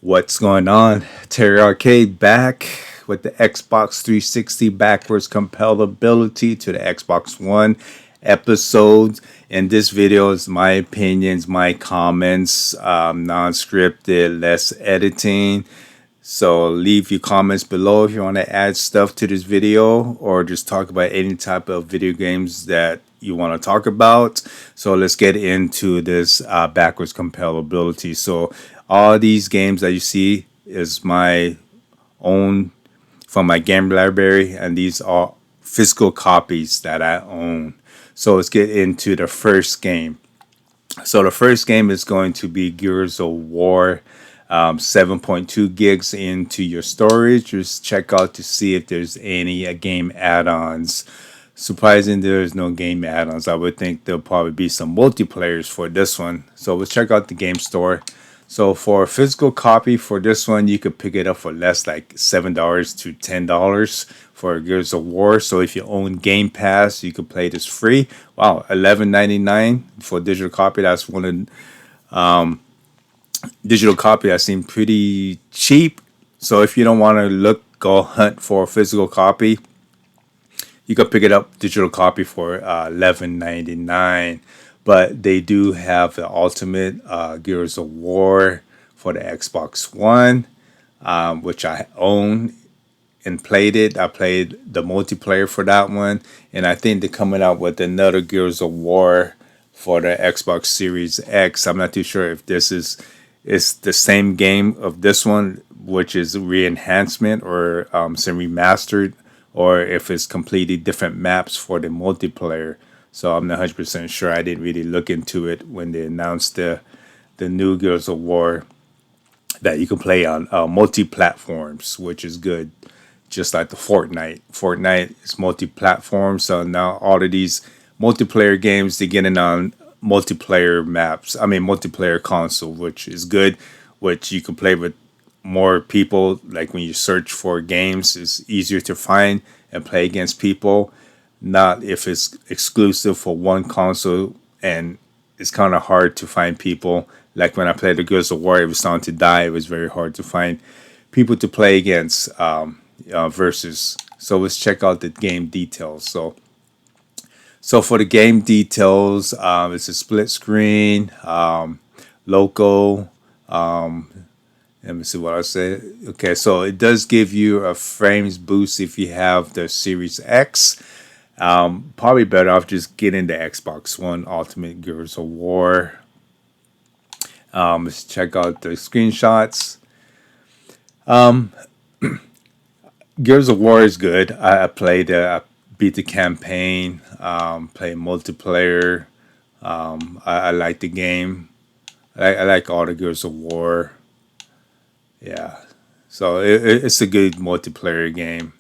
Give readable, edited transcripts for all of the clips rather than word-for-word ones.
What's going on? Terry Arcade back with the Xbox 360 backwards compatibility to the Xbox One episodes. And this video is my opinions, my comments, non-scripted, less editing. So leave your comments below if you want to add stuff to this video or just talk about any type of video games that you want to talk about. So let's get into this backwards compatibility. So all these games that you see is my own from my game library, and these are physical copies that I own. So let's get into the first game. So the first game is going to be Gears of War, 7.2 gigs into your storage. Just check out to see if there's any game add-ons. Surprising there's no game add-ons. I would think there'll probably be some multiplayers for this one. So let's check out the game store. So for a physical copy for this one, you could pick it up for less, like $7 to $10 for Gears of War. So if you own Game Pass, you could play this free. Wow, $11.99 for a digital copy. That's one of digital copy that seemed pretty cheap. So if you don't want to go hunt for a physical copy, you could pick it up digital copy for $11.99. But they do have the ultimate Gears of War for the Xbox One, which I own and played it. I played the multiplayer for that one, and I think they're coming out with another Gears of War for the Xbox Series X. I'm not too sure if this is it's the same game of this one, which is re-enhancement or some remastered, or if it's completely different maps for the multiplayer. So I'm not 100% sure. I didn't really look into it when they announced the new Gears of War that you can play on multi-platforms, which is good. Just like the Fortnite. Fortnite is multi-platform, so now all of these multiplayer games they're getting on multiplayer maps. I mean multiplayer console, which is good. Which you can play with more people. Like when you search for games, it's easier to find and play against people. Not if it's exclusive for one console, and it's kind of hard to find people. Like when I played the Gears of War, it was starting to die. It was very hard to find people to play against versus. So let's check out the game details. So for the game details, it's a split screen, local. Let me see what I say. Okay, so it does give you a frames boost if you have the Series X. Probably better off just getting the Xbox One Ultimate Gears of War. Let's check out the screenshots. Gears of War is good. I played I beat the campaign, played multiplayer. I like the game. I like all the Gears of War. Yeah. So it's a good multiplayer game.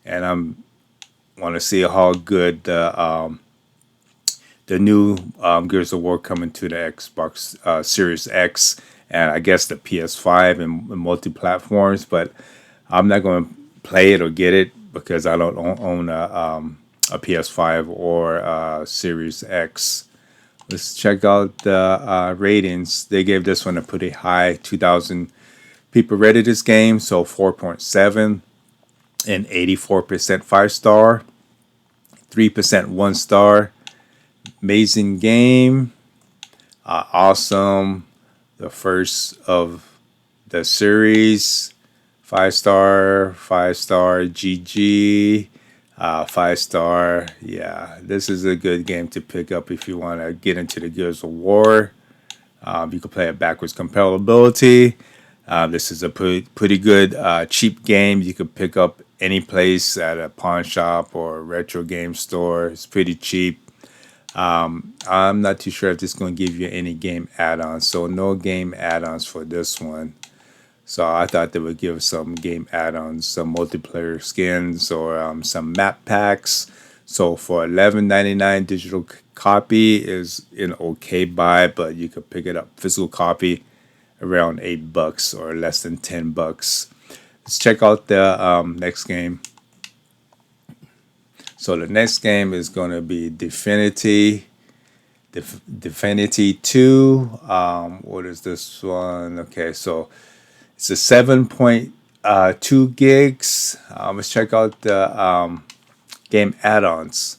And I'm want to see how good the new Gears of War coming to the Xbox Series X and I guess the PS5 and multi platforms. But I'm not going to play it or get it because I don't own a PS5 or a Series X. Let's check out the ratings. They gave this one a pretty high. 2,000 people rated this game, so 4.7 and 84% 5-star, 3% 1-star. Amazing game, awesome. The first of the series, 5-star, 5-star, GG, 5-star. Yeah, this is a good game to pick up if you want to get into the Gears of War. You can play it backwards compatibility. This is a pretty good cheap game. You could pick up any place at a pawn shop or a retro game store. It's pretty cheap. I'm not too sure if this is going to give you any game add-ons. So no game add-ons for this one. So I thought they would give some game add-ons, some multiplayer skins or some map packs. So for $11.99 digital copy is an okay buy, but you could pick it up physical copy around $8 or less than $10. Let's check out the next game. So the next game is going to be Definity. Definity 2. What is this one? Okay, so It's a 7.2 gigs. Let's check out the game add-ons.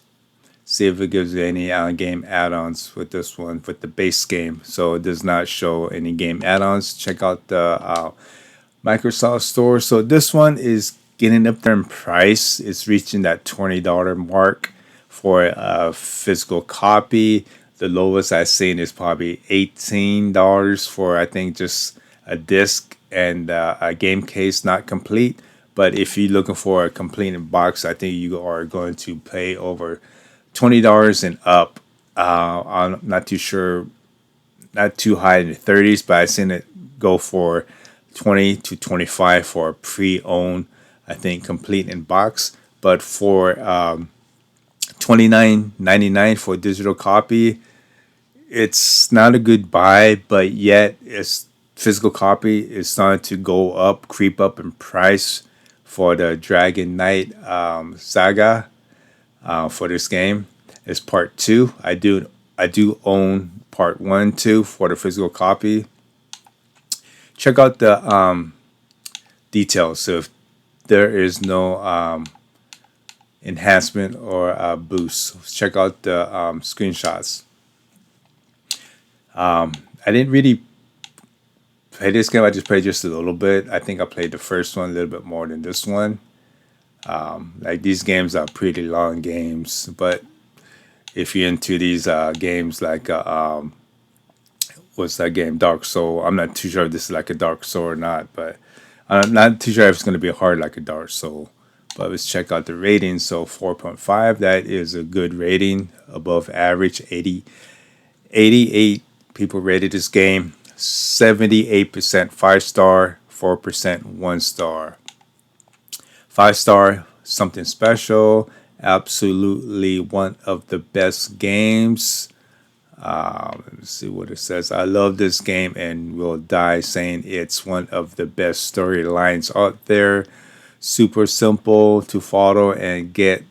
See if it gives you any game add-ons with this one with the base game. So it does not show any game add-ons. Check out the Microsoft Store. So this one is getting up there in price. It's reaching that $20 mark for a physical copy. The lowest I've seen is probably $18 for, I think, just a disc and a game case not complete. But if you're looking for a complete box, I think you are going to pay over $20 and up. I'm not too sure, not too high in the 30s, but I've seen it go for 20 to 25 for a pre-owned, I think, complete in box. But for $29.99 for a digital copy, it's not a good buy, but yet it's physical copy is starting to go up, creep up in price for the Dragon Knight saga for this game. It's part two. I do own part one and two for the physical copy. Check out the details. So if there is no enhancement or boost, check out the screenshots. I didn't really play this game. I just played just a little bit. I think I played the first one a little bit more than this one. Like these games are pretty long games, but if you're into these games like what's that game, Dark Soul? I'm not too sure if this is like a Dark Soul or not, but I'm not too sure if it's going to be hard like a Dark Soul. But let's check out the rating. So 4.5, that is a good rating, above average. 88 people rated this game. 78% 5-star, 4% 1-star. 5-star, something special. Absolutely one of the best games. Let me see what it says. I love this game and will die saying it's one of the best storylines out there. Super simple to follow and get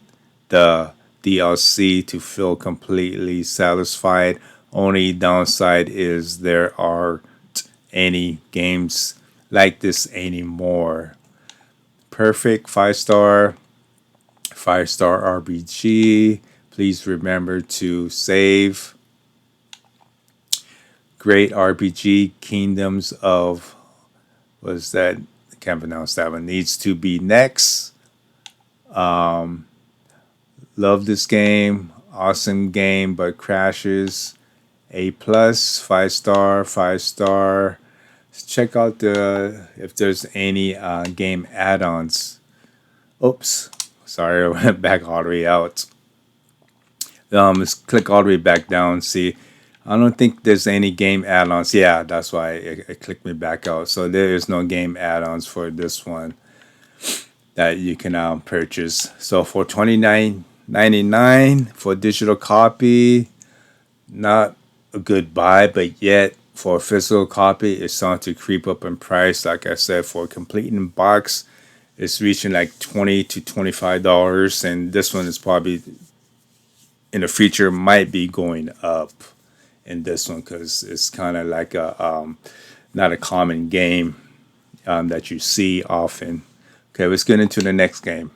the DLC to feel completely satisfied. Only downside is there aren't any games like this anymore. Perfect 5-star, 5-star RPG. Please remember to save. Great RPG. Kingdoms of, was that? I can't pronounce that one. Needs to be next. Love this game. Awesome game, but crashes. A plus, 5-star, 5-star. Let's check out the if there's any game add-ons. Oops, sorry, I went back all the way out. Let's click all the way back down. See, I don't think there's any game add-ons. Yeah, that's why it clicked me back out. So there is no game add-ons for this one that you can purchase. So for $29.99 for a digital copy, not a good buy, but yet for a physical copy, it's starting to creep up in price. Like I said, for a complete in box, it's reaching like $20 to $25, and this one is probably in the future might be going up in this one because it's kind of like a not a common game that you see often. Okay, let's get into the next game.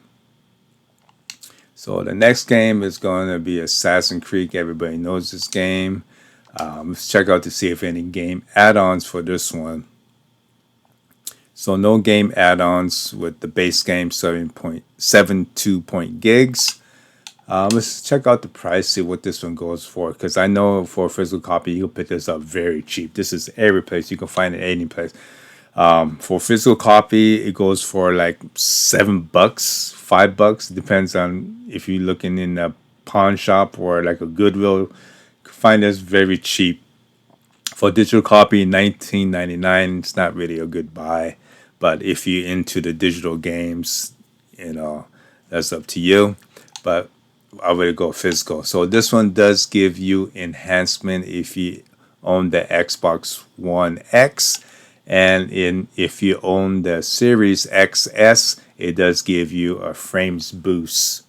So the next game is going to be Assassin's Creed. Everybody knows this game. Let's check out to see if any game add-ons for this one. So no game add-ons with the base game, 7.72 gigs. Let's check out the price, see what this one goes for. Because I know for a physical copy, you can pick this up very cheap. This is every place. You can find it any place. For physical copy, it goes for like $7, $5. Depends on if you're looking in a pawn shop or like a Goodwill. You can find this very cheap. For digital copy, $19.99. It's not really a good buy, but if you're into the digital games, that's up to you. But I would go physical. So this one does give you enhancement if you own the Xbox One X. And if you own the Series XS, it does give you a frames boost.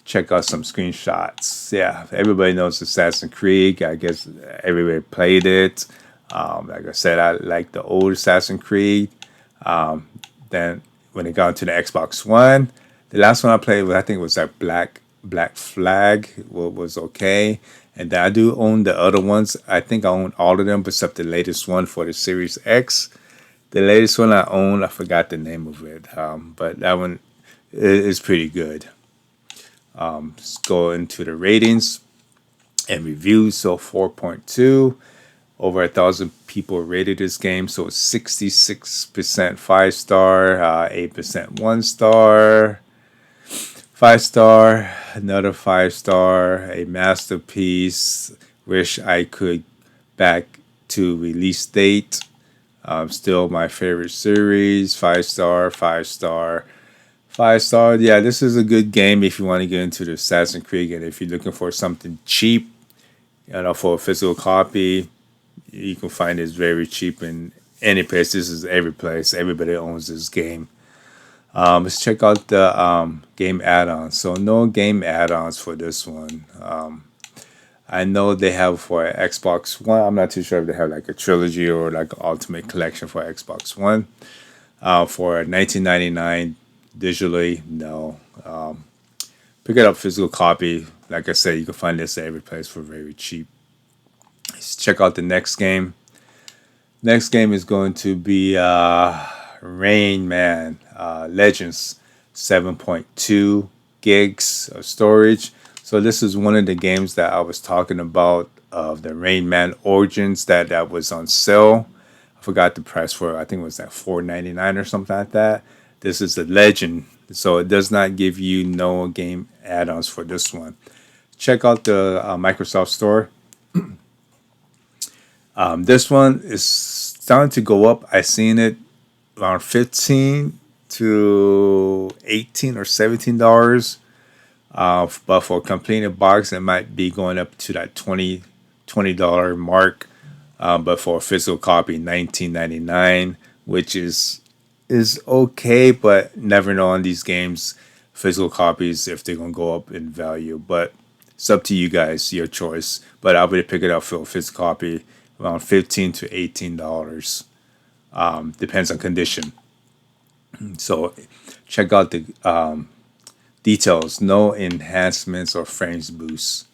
Check out some screenshots. Yeah, everybody knows Assassin's Creed. I guess everybody played it. Like I said, I like the old Assassin's Creed. Then when it got to the Xbox One, the last one I played was I think it was that Black Flag was okay. And then I do own the other ones. I think I own all of them except the latest one for the Series X. The latest one I own, I forgot the name of it, but that one is pretty good. Let's go into the ratings and reviews. So 4.2. Over 1,000 people rated this game, so it's 66% 5 star, 8% 1 star, 5 star, another 5 star, a masterpiece. Wish I could back to release date. Still my favorite series. 5 star, 5 star, 5 star. Yeah, this is a good game if you want to get into the Assassin's Creed, and if you're looking for something cheap, for a physical copy, you can find this very cheap in any place. This is every place. Everybody owns this game. Let's check out the game add-ons. So no game add-ons for this one. I know they have for Xbox One. I'm not too sure if they have like a trilogy or like an ultimate collection for Xbox One. For 19.99 digitally, no. Pick it up physical copy. Like I said, you can find this at every place for very cheap. Let's check out the next game. Next game is going to be Rainman Legends, 7.2 gigs of storage. So this is one of the games that I was talking about of the Rainman Origins that was on sale. I forgot the price for it. I think it was like $4.99 or something like that. This is a Legend, so it does not give you no game add-ons for this one. Check out the Microsoft Store. This one is starting to go up. I seen it around 15 to 18 or $17. But for completing a box, it might be going up to that $20 mark. But for a physical copy, $19.99, which is okay, but never know on these games, physical copies, if they're gonna go up in value. But it's up to you guys, your choice. But I would pick it up for a physical copy around $15 to $18. Depends on condition. So check out the details. No enhancements or frames boosts.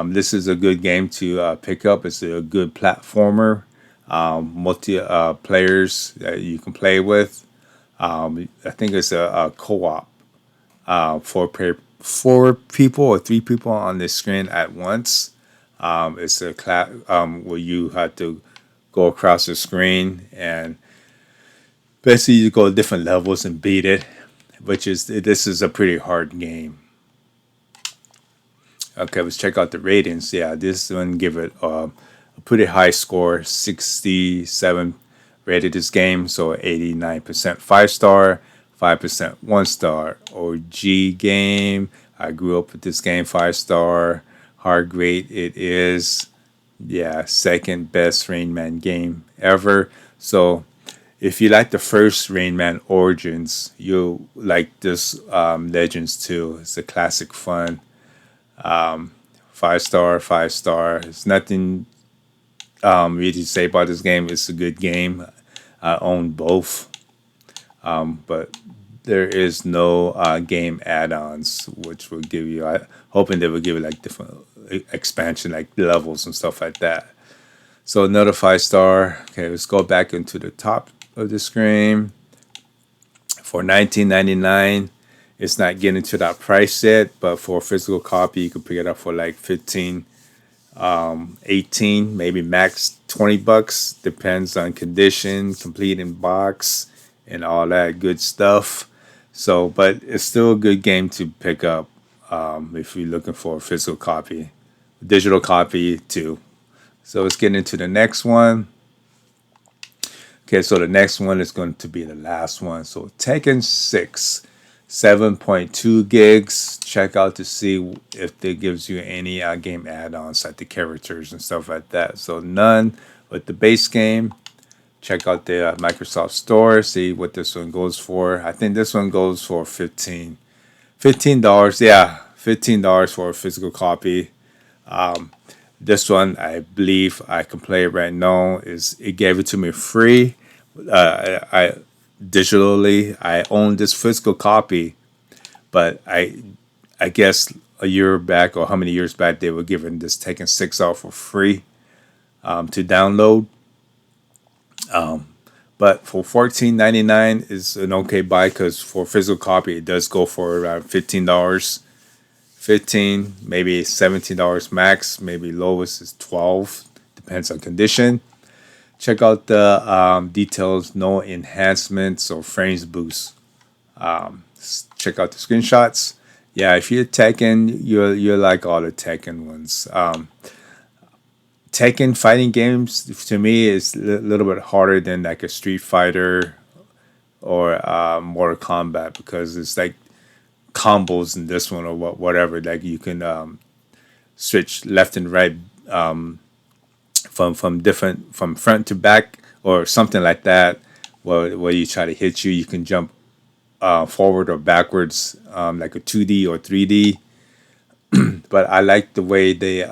This is a good game to pick up. It's a good platformer. Multi players that you can play with. I think it's a co-op. Four people or three people on the screen at once. It's a class where you have to go across the screen and basically you go different levels and beat it, which is this is a pretty hard game. Okay, let's check out the ratings. Yeah, this one give it a pretty high score, 67 rated this game, so 89% 5 star, 5% 1 star. OG game. I grew up with this game, 5 star. Hard rate it is. Yeah, second best Rainman game ever. So if you like the first Rainman Origins, you'll like this Legends too. It's a classic fun. 5 star, 5 star. It's nothing really to say about this game. It's a good game. I own both, but there is no game add-ons, which will give you. I hoping they will give you like different expansion, like levels and stuff like that. So another 5 star. Okay, let's go back into the top of the screen. For 19.99, it's not getting to that price yet, but for a physical copy, you can pick it up for like 15, 18, maybe max $20. Depends on condition, complete in box, and all that good stuff. So, but it's still a good game to pick up if you're looking for a physical copy, digital copy too. So let's get into the next one. Okay, so the next one is going to be the last one. So Tekken 6, 7.2 gigs. Check out to see if it gives you any game add-ons like the characters and stuff like that. So none with the base game. Check out the Microsoft Store. See what this one goes for. I think this one goes for $15. Yeah, $15 for a physical copy. This one, I believe I can play it right now. Is it gave it to me free. I digitally. I own this physical copy, but I guess a year back or how many years back they were giving this Tekken 6 out for free to download. But for 14.99 is an okay buy because for physical copy it does go for around $15, 15 maybe $17 max, maybe lowest is 12, depends on condition. Check out the details, no enhancements or frames boost. Check out the screenshots. Yeah, if you're Tekken, you're like all the Tekken ones. Tekken fighting games to me is a little bit harder than like a Street Fighter or Mortal Kombat because it's like combos in this one or whatever. Like you can switch left and right from front to back or something like that. Where you try to hit you, you can jump forward or backwards like a 2D or 3D. But I like the way they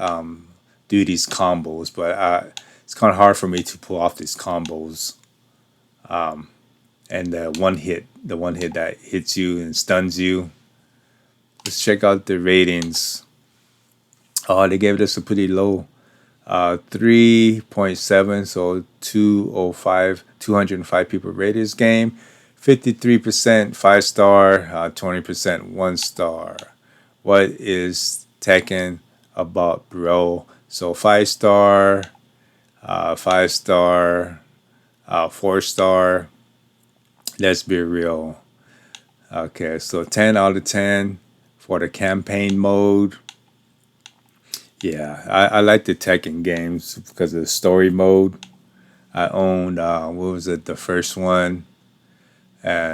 do these combos. But it's kind of hard for me to pull off these combos. And the one hit that hits you and stuns you. Let's check out the ratings. Oh, they gave this a pretty low 3.7, so 205 people rated this game. 53% 5-star, 20% 1-star. What is Tekken about, bro? So 5-star, 5-star, 4-star. Let's be real. Okay, so 10 out of 10 for the campaign mode. Yeah, I like the Tekken games because of the story mode. I owned, what was it, the first one,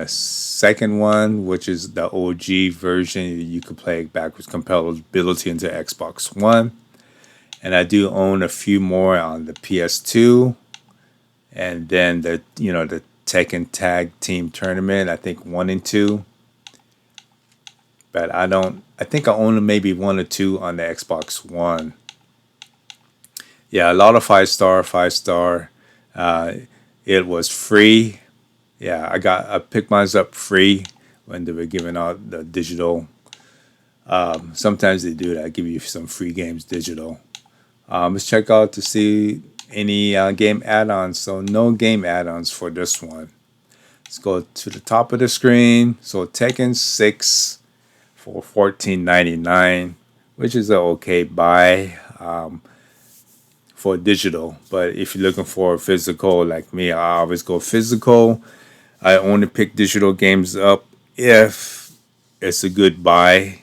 second one, which is the OG version. You could play backwards compatibility into Xbox One. And I do own a few more on the PS2. And then the Tekken Tag Team Tournament, I think 1 and 2. But I think I own maybe 1 or 2 on the Xbox One. Yeah, a lot of 5-star, 5-star. It was free. Yeah, I picked mine up free when they were giving out the digital. Sometimes they do that, give you some free games digital. Let's check out to see any game add-ons. So no game add-ons for this one. Let's go to the top of the screen. So Tekken 6 for $14.99, which is an okay buy for digital. But if you're looking for physical, like me, I always go physical. I only pick digital games up if it's a good buy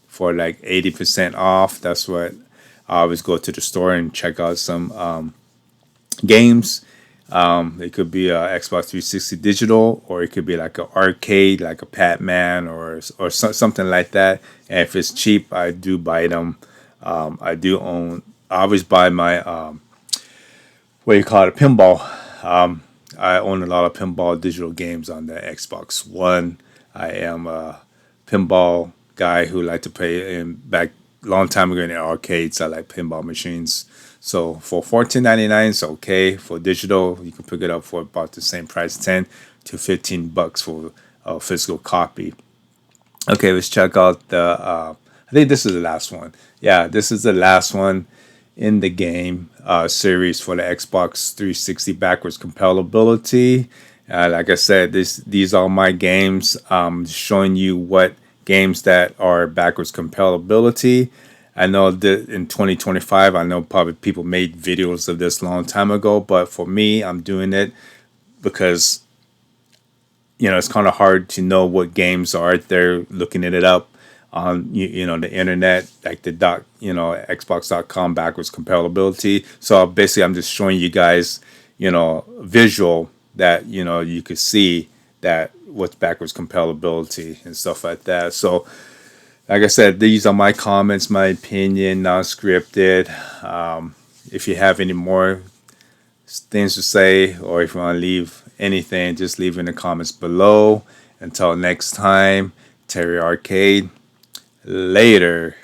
for like 80% off. That's what I always go to the store and check out some games. It could be a Xbox 360 digital, or it could be like an arcade, like a Pac-Man or something like that. And if it's cheap, I do buy them. I do own. I always buy my what do you call it, pinball. I own a lot of pinball digital games on the Xbox One. I am a pinball guy who like to play in back long time ago in the arcades. I like pinball machines. So for $14.99, it's okay. For digital, you can pick it up for about the same price, $10 to $15 for a physical copy. Okay, let's check out the. I think this is the last one. Yeah, this is the last one in the game series for the Xbox 360 backwards compatibility. Like I said, these are my games. Showing you what games that are backwards compatibility. I know that in 2025, I know probably people made videos of this a long time ago, but for me, I'm doing it because it's kind of hard to know what games are out there. Looking it up on the internet, like the Xbox.com backwards compatibility. So basically, I'm just showing you guys visual that you could see that what's backwards compatibility and stuff like that. So like I said, these are my comments, my opinion, not scripted. If you have any more things to say, or if you want to leave anything, just leave in the comments below. Until next time, Terry Arcade. Later.